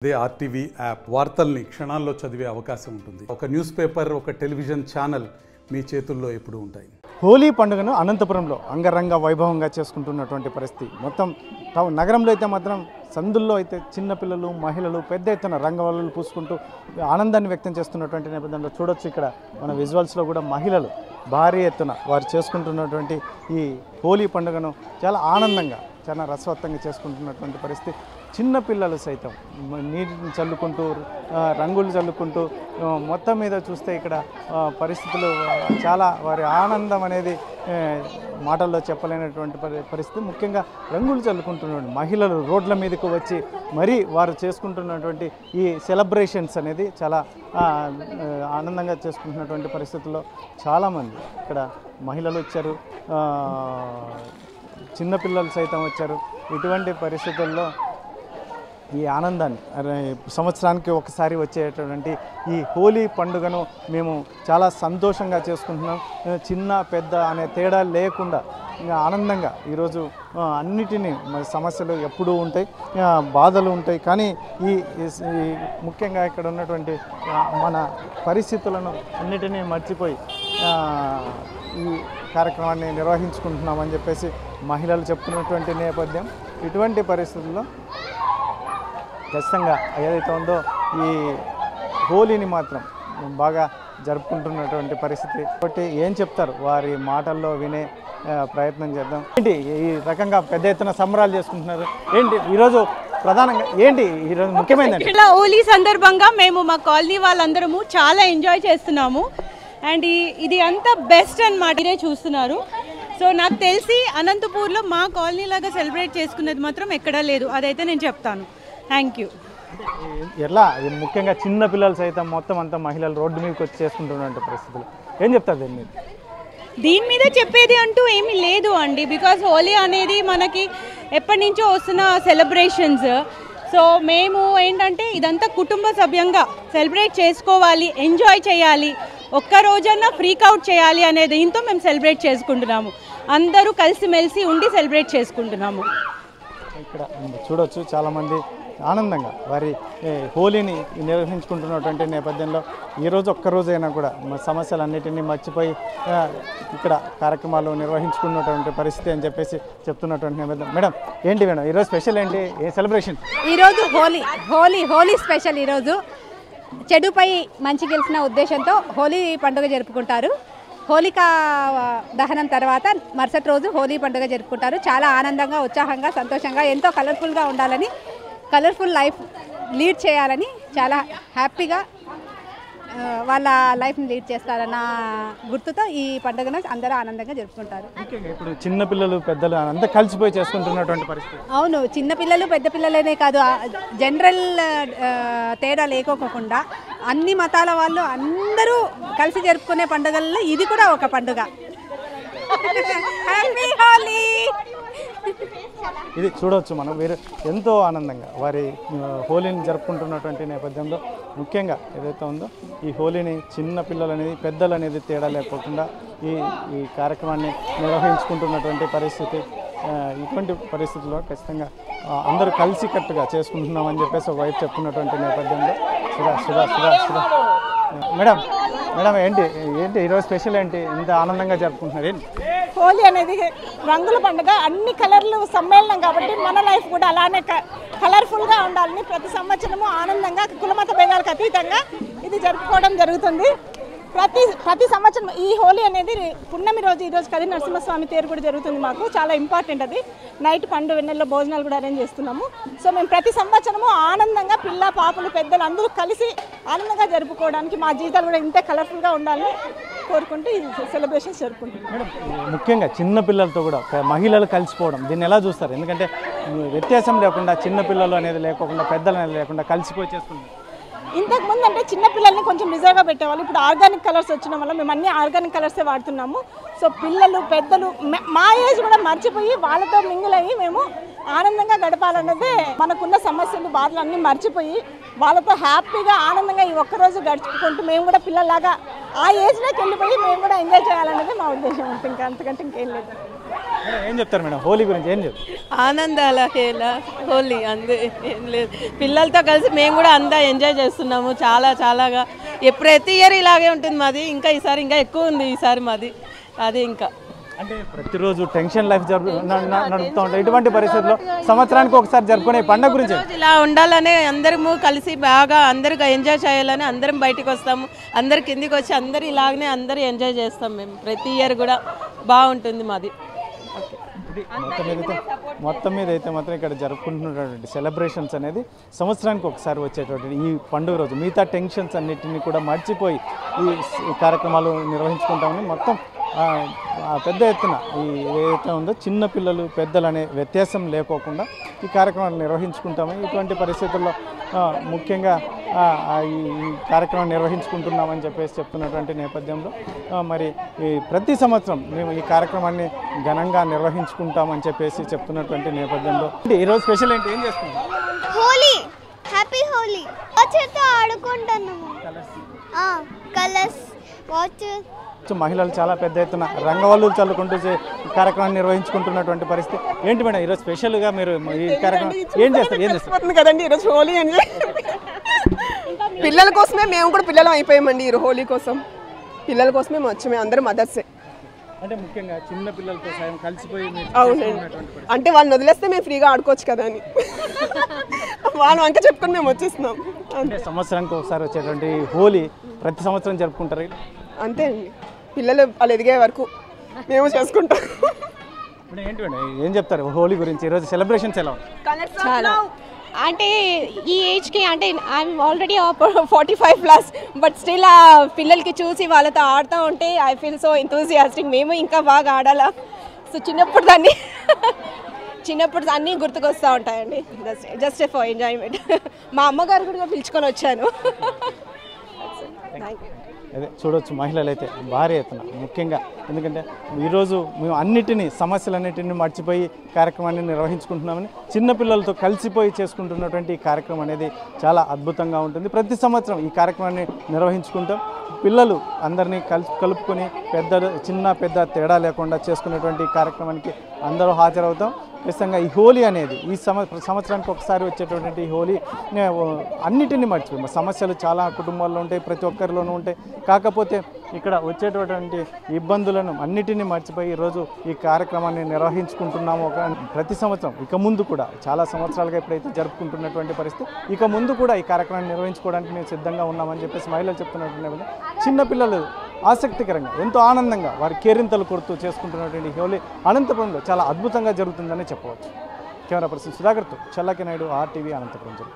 అదే RTV app వార్తల్ని క్షణాల్లో చదివే అవకాశం ఉంటుంది. ఒక న్యూస్ పేపర్, ఒక టెలివిజన్ ఛానల్ మీ చేతుల్లో ఎప్పుడూ ఉంటాయి. హోలీ పండుగను అనంతపురంలో అంగరంగ వైభవంగా చేసుకుంటున్నటువంటి పరిస్థితి. మొత్తం నగరంలో అయితే మాత్రం సందుల్లో అయితే చిన్నపిల్లలు, మహిళలు పెద్ద ఎత్తున రంగవల్లులు పూసుకుంటూ ఆనందాన్ని వ్యక్తం చేస్తున్నటువంటి నేపథ్యంలో చూడొచ్చు. ఇక్కడ మన విజువల్స్లో కూడా మహిళలు భారీ ఎత్తున వారు చేసుకుంటున్నటువంటి ఈ హోలీ పండుగను చాలా ఆనందంగా, చాలా రసవత్తంగా చేసుకుంటున్నటువంటి పరిస్థితి. చిన్నపిల్లలు సైతం నీటిని చల్లుకుంటూ, రంగులు చల్లుకుంటూ, మొత్తం మీద చూస్తే ఇక్కడ పరిస్థితులు చాలా వారి ఆనందం అనేది మాటల్లో చెప్పలేనటువంటి పరిస్థితి. ముఖ్యంగా రంగులు చల్లుకుంటున్నటువంటి మహిళలు రోడ్ల మీదకు వచ్చి మరీ వారు చేసుకుంటున్నటువంటి ఈ సెలబ్రేషన్స్ అనేది చాలా ఆనందంగా చేసుకుంటున్నటువంటి పరిస్థితుల్లో చాలామంది ఇక్కడ మహిళలు వచ్చారు, చిన్నపిల్లలు సైతం వచ్చారు. ఇటువంటి పరిస్థితుల్లో ఈ ఆనందాన్ని సంవత్సరానికి ఒకసారి వచ్చేటటువంటి ఈ హోలీ పండుగను మేము చాలా సంతోషంగా చేసుకుంటున్నాం. చిన్న పెద్ద అనే తేడా లేకుండా ఆనందంగా ఈరోజు అన్నిటినీ సమస్యలు ఎప్పుడూ ఉంటాయి, బాధలు ఉంటాయి. కానీ ఈ ముఖ్యంగా ఇక్కడ ఉన్నటువంటి మన పరిస్థితులను అన్నిటినీ మర్చిపోయి ఈ కార్యక్రమాన్ని నిర్వహించుకుంటున్నామని చెప్పేసి మహిళలు చెప్తున్నటువంటి నేపథ్యం. ఇటువంటి పరిస్థితుల్లో ఖచ్చితంగా ఏదైతే ఉందో ఈ హోలీని మాత్రం బాగా జరుపుకుంటున్నటువంటి పరిస్థితి. కాబట్టి ఏం చెప్తారు వారి మాటల్లో వినే ప్రయత్నం చేద్దాం. ఏంటి ఈ రకంగా పెద్ద ఎత్తున సంబరాలు చేసుకుంటున్నారు? ఏంటి ఈరోజు ప్రధానంగా ఏంటి ఈరోజు ముఖ్యమైనది? ఇలా హోలీ సందర్భంగా మేము మా కాలనీ వాళ్ళందరము చాలా ఎంజాయ్ చేస్తున్నాము. అండ్ ఇది అంతా బెస్ట్ అన్నమాట. మీరే చూస్తున్నారు. సో నాకు తెలిసి అనంతపూర్లో మా కాలనీ లాగా సెలబ్రేట్ చేసుకునేది మాత్రం ఎక్కడా లేదు. అదైతే నేను చెప్తాను. Thank you. ఎలా ముఖ్యంగా చిన్న పిల్లలు సైతం మొత్తం అంతా మహిళలు రోడ్డు మీదకి వచ్చి చేసుకుంటున్నటువంటి పరిస్థితులు ఏం చెప్తారు దీని మీద చెప్పేది అంటూ ఏమీ లేదు అండి. బికాజ్ హోలీ అనేది మనకి ఎప్పటి నుంచో వస్తున్న సెలబ్రేషన్స్. సో మేము ఏంటంటే ఇదంతా కుటుంబ సభ్యంగా సెలబ్రేట్ చేసుకోవాలి, ఎంజాయ్ చేయాలి, ఒక్క రోజన్నా ఫ్రీక్ అవుట్ చేయాలి అనే దీంతో మేము సెలబ్రేట్ చేసుకుంటున్నాము. అందరూ కలిసిమెలిసి ఉండి సెలబ్రేట్ చేసుకుంటున్నాము. ఇక్కడ చూడవచ్చు చాలామంది ఆనందంగా వారి హోలీని నిర్వహించుకుంటున్నటువంటి నేపథ్యంలో ఈరోజు ఒక్కరోజైనా కూడా సమస్యలన్నిటినీ మర్చిపోయి ఇక్కడ కార్యక్రమాలు నిర్వహించుకున్నటువంటి పరిస్థితి అని చెప్పేసి చెప్తున్నటువంటి నేపథ్యం. మేడం ఏంటి మేడం ఈరోజు స్పెషల్ ఏంటి? ఏ సెలబ్రేషన్? ఈరోజు హోలీ స్పెషల్. ఈరోజు చెడుపై మంచి గెలిచిన ఉద్దేశంతో హోలీ పండుగ జరుపుకుంటారు. హోలికా దహనం తర్వాత మరుసటి రోజు హోలీ పండుగ జరుపుకుంటారు. చాలా ఆనందంగా, ఉత్సాహంగా, సంతోషంగా, ఎంతో కలర్ఫుల్గా ఉండాలని, కలర్ఫుల్ లైఫ్ లీడ్ చేయాలని చాలా హ్యాపీగా వాళ్ళ లైఫ్ని లీడ్ చేస్తారన్న గుర్తుతో ఈ పండుగను అందరూ ఆనందంగా జరుపుకుంటారు. ఇప్పుడు చిన్నపిల్లలు పెద్దలు అంతా కలిసిపోయి చేసుకుంటున్నటువంటి పరిస్థితి. అవును, చిన్నపిల్లలు పెద్ద పిల్లలనే కాదు, జనరల్ తేడా లేకోకుండా అన్ని మతాల వాళ్ళు అందరూ కలిసి జరుపుకునే పండుగల్లో ఇది కూడా ఒక పండుగ. హ్యాపీ హోలీ. ఇది చూడవచ్చు మనం. వీరు ఎంతో ఆనందంగా వారి హోలీని జరుపుకుంటున్నటువంటి నేపథ్యంలో ముఖ్యంగా ఏదైతే ఉందో ఈ హోలీని చిన్న పిల్లలు అనేది పెద్దలు అనేది తేడా లేకుండా ఈ కార్యక్రమాన్ని నిర్వహించుకుంటున్నటువంటి పరిస్థితి. ఇటువంటి పరిస్థితుల్లో ఖచ్చితంగా అందరూ కలిసికట్టుగా చేసుకుంటున్నామని చెప్పేసి ఒకవైపు చెప్తున్నటువంటి నేపథ్యంలో సుధా మేడం ఏంటి ఈరోజు స్పెషల్ ఏంటి? ఇంత ఆనందంగా జరుపుకుంటున్నారు ఏంటి? హోలీ అనేది రంగుల పండుగ, అన్ని కలర్లు సమ్మేళనం కాబట్టి మన లైఫ్ కూడా అలానే కలర్ఫుల్గా ఉండాలని ప్రతి సంవత్సరము ఆనందంగా కులమత భేదాలకు అతీతంగా ఇది జరుపుకోవడం జరుగుతుంది. ప్రతి సంవత్సరం ఈ హోలీ అనేది పున్నమి రోజు, ఈరోజు కది నరసింహస్వామి తేరు కూడా జరుగుతుంది. మాకు చాలా ఇంపార్టెంట్ అది. నైట్ పండు వెన్నెల్లో భోజనాలు కూడా అరేంజ్ చేస్తున్నాము. సో మేము ప్రతి సంవత్సరము ఆనందంగా పిల్ల పాపలు పెద్దలు అందరూ కలిసి ఆనందంగా జరుపుకోవడానికి మా జీవితాలు కూడా ఇంతే కలర్ఫుల్గా ఉండాలని కోరుకుంటూ ఈ సెలబ్రేషన్స్ జరుపుకుంటున్నాం. ముఖ్యంగా చిన్నపిల్లలతో కూడా మహిళలు కలిసిపోవడం దీన్ని ఎలా చూస్తారు? ఎందుకంటే వ్యత్యాసం లేకుండా చిన్నపిల్లలు అనేది లేకుండా పెద్దలు అనేది లేకుండా కలిసిపోయి చేసుకుంటాం. ఇంతకుముందు అంటే చిన్నపిల్లల్ని కొంచెం రిజర్వ్గా పెట్టేవాళ్ళు. ఇప్పుడు ఆర్గానిక్ కలర్స్ వచ్చిన వల్ల మేము అన్ని ఆర్గానిక్ కలర్సే వాడుతున్నాము. సో పిల్లలు పెద్దలు మా ఏజ్ కూడా మర్చిపోయి వాళ్ళతో మింగిల్ అయ్యి మేము ఆనందంగా గడపాలన్నదే, మనకున్న సమస్యలు బాధలు అన్నీ మర్చిపోయి వాళ్ళతో హ్యాపీగా ఆనందంగా ఈ ఒక్కరోజు గడుచుకుంటూ మేము కూడా పిల్లల్లాగా ఆ ఏజ్లోకి వెళ్ళిపోయి మేము కూడా ఎంజాయ్ చేయాలన్నదే మా ఉద్దేశం. ఇంకా అంతకంటే ఇంకేం లేదు. ఏం చెప్తారు మేడం హోలీ గురించి ఏం చెప్తారు? ఆనందాల హేలా హోలీ అందే ఏం లేదు. పిల్లలతో కలిసి మేము కూడా అంతా ఎంజాయ్ చేస్తున్నాము చాలాగా. ప్రతి ఇయర్ ఇలాగే ఉంటుంది మాది. ఇంకా ఈసారి ఇంకా ఎక్కువ ఉంది ఈసారి మాది. అది ఇంకా అంటే ప్రతిరోజు టెన్షన్ లైఫ్ నడుపుతూ ఉంటాయి. ఇటువంటి పరిస్థితుల్లో సంవత్సరానికి ఒకసారి జరుపుకునే పండుగ గురించి ఇలా ఉండాలని అందరము కలిసి బాగా అందరూ ఎంజాయ్ చేయాలని అందరం బయటకు వస్తాము. అందరు కిందికి వచ్చి అందరు ఇలాగనే అందరూ ఎంజాయ్ చేస్తాం మేము. ప్రతి ఇయర్ కూడా బాగుంటుంది మాది. మొత్తం మీద అయితే మాత్రం ఇక్కడ జరుపుకుంటున్నటువంటి సెలబ్రేషన్స్ అనేది సంవత్సరానికి ఒకసారి వచ్చేటువంటి ఈ పండుగ రోజు మిగతా టెన్షన్స్ అన్నిటిని కూడా మర్చిపోయి ఈ కార్యక్రమాలు నిర్వహించుకుంటామని మొత్తం పెద్ద ఎత్తున ఈ ఏదైతే ఉందో చిన్న పిల్లలు పెద్దలు అనే వ్యత్యాసం లేకోకుండా ఈ కార్యక్రమాలు నిర్వహించుకుంటామని ఇటువంటి పరిస్థితుల్లో ముఖ్యంగా ఈ కార్యక్రమం నిర్వహించుకుంటున్నామని చెప్పేసి చెప్తున్నటువంటి నేపథ్యంలో మరి ఈ ప్రతి సంవత్సరం మేము ఈ కార్యక్రమాన్ని ఘనంగా నిర్వహించుకుంటామని చెప్పేసి చెప్తున్నటువంటి నేపథ్యంలో ఈరోజు స్పెషల్ ఏంటి ఏం చేస్తున్నాం? హోలీ హ్యాపీ హోలీ వాచర్తో ఆడుకుంటున్నాము కలర్స్ వాచర్ మహిళలు చాలా పెద్ద ఎత్తున రంగవల్లు చల్లుకుంటూ కార్యక్రమాన్ని నిర్వహించుకుంటున్నటువంటి పరిస్థితి ఏంటి మేడం ఈరోజు స్పెషల్గా మీరు ఈ కార్యక్రమం ఏం చేస్తారు కదండి ఈరోజు హోలీ అని పిల్లల కోసమే మేము కూడా పిల్లలు అయిపోయామండి ఈ హోలీ కోసం పిల్లల కోసమే వచ్చాము అందరం మదర్సే అంటే ముఖ్యంగా చిన్న పిల్లలతో సాయం కలిసిపోయి అవునండి అంటే వాళ్ళని వదిలేస్తే మేము ఫ్రీగా ఆడుకోవచ్చు కదా అని వాళ్ళు అంక చెప్పుకొని మేము వచ్చేస్తున్నాం. అంటే సంవత్సరానికి ఒకసారి వచ్చేటువంటి హోలీ ప్రతి సంవత్సరం జరుపుకుంటారు అంతే అండి పిల్లలు వాళ్ళు ఎదిగే వరకు మేము చేసుకుంటాం. ఇప్పుడు ఏంటి ఏం చెప్తారు హోలీ గురించి ఈరోజు సెలబ్రేషన్స్ ఎలా ఉన్నాయి? చాలా అంటే ఈ ఏజ్కి అంటే ఐఎమ్ ఆల్రెడీ 45+ బట్ స్టిల్ ఆ పిల్లలకి చూసి వాళ్ళతో ఆడుతూ ఉంటే ఐ ఫీల్ సో ఎంతూజియాస్టిక్. మేము ఇంకా బాగా ఆడాలా. సో చిన్నప్పుడు అన్నీ గుర్తుకొస్తూ ఉంటాయండి. Just for enjoyment. మా అమ్మగారు కూడా పిలుచుకొని వచ్చాను. అదే చూడవచ్చు మహిళలు అయితే భారీ ఎత్తున ముఖ్యంగా ఎందుకంటే ఈరోజు మేము సమస్యలన్నిటిని మర్చిపోయి కార్యక్రమాన్ని నిర్వహించుకుంటున్నామని చిన్నపిల్లలతో కలిసిపోయి చేసుకుంటున్నటువంటి ఈ కార్యక్రమం అనేది చాలా అద్భుతంగా ఉంటుంది. ప్రతి సంవత్సరం ఈ కార్యక్రమాన్ని నిర్వహించుకుంటాం. పిల్లలు అందరినీ కలుపుకొని చిన్న పెద్ద తేడా లేకుండా చేసుకునేటువంటి కార్యక్రమానికి అందరూ హాజరవుతాం. ఖచ్చితంగా ఈ హోలీ అనేది ఈ సంవత్సరానికి ఒకసారి వచ్చేటటువంటి హోలీ అన్నిటినీ మర్చిపోయి సమస్యలు చాలా కుటుంబాల్లో ఉంటాయి, ప్రతి ఒక్కరిలోనూ ఉంటాయి. కాకపోతే ఇక్కడ వచ్చేటటువంటి ఇబ్బందులను అన్నిటినీ మర్చిపోయి ఈరోజు ఈ కార్యక్రమాన్ని నిర్వహించుకుంటున్నాము. ప్రతి సంవత్సరం ఇక ముందు కూడా చాలా సంవత్సరాలుగా ఎప్పుడైతే జరుపుకుంటున్నటువంటి పరిస్థితి ఇక ముందు కూడా ఈ కార్యక్రమాన్ని నిర్వహించుకోవడానికి మేము సిద్ధంగా ఉన్నామని చెప్పేసి మహిళలు చెప్తున్నటువంటి చిన్నపిల్లలు ఆసక్తికరంగా ఎంతో ఆనందంగా వారి కేరింతలు కొడుతూ చేసుకుంటున్నటువంటి హోలీ అనంతపురంలో చాలా అద్భుతంగా జరుగుతుందని చెప్పవచ్చు. కెమెరా పర్సన్ సుధాకర్తో చల్లకి నాయుడు RTV అనంతపురం జిల్లా.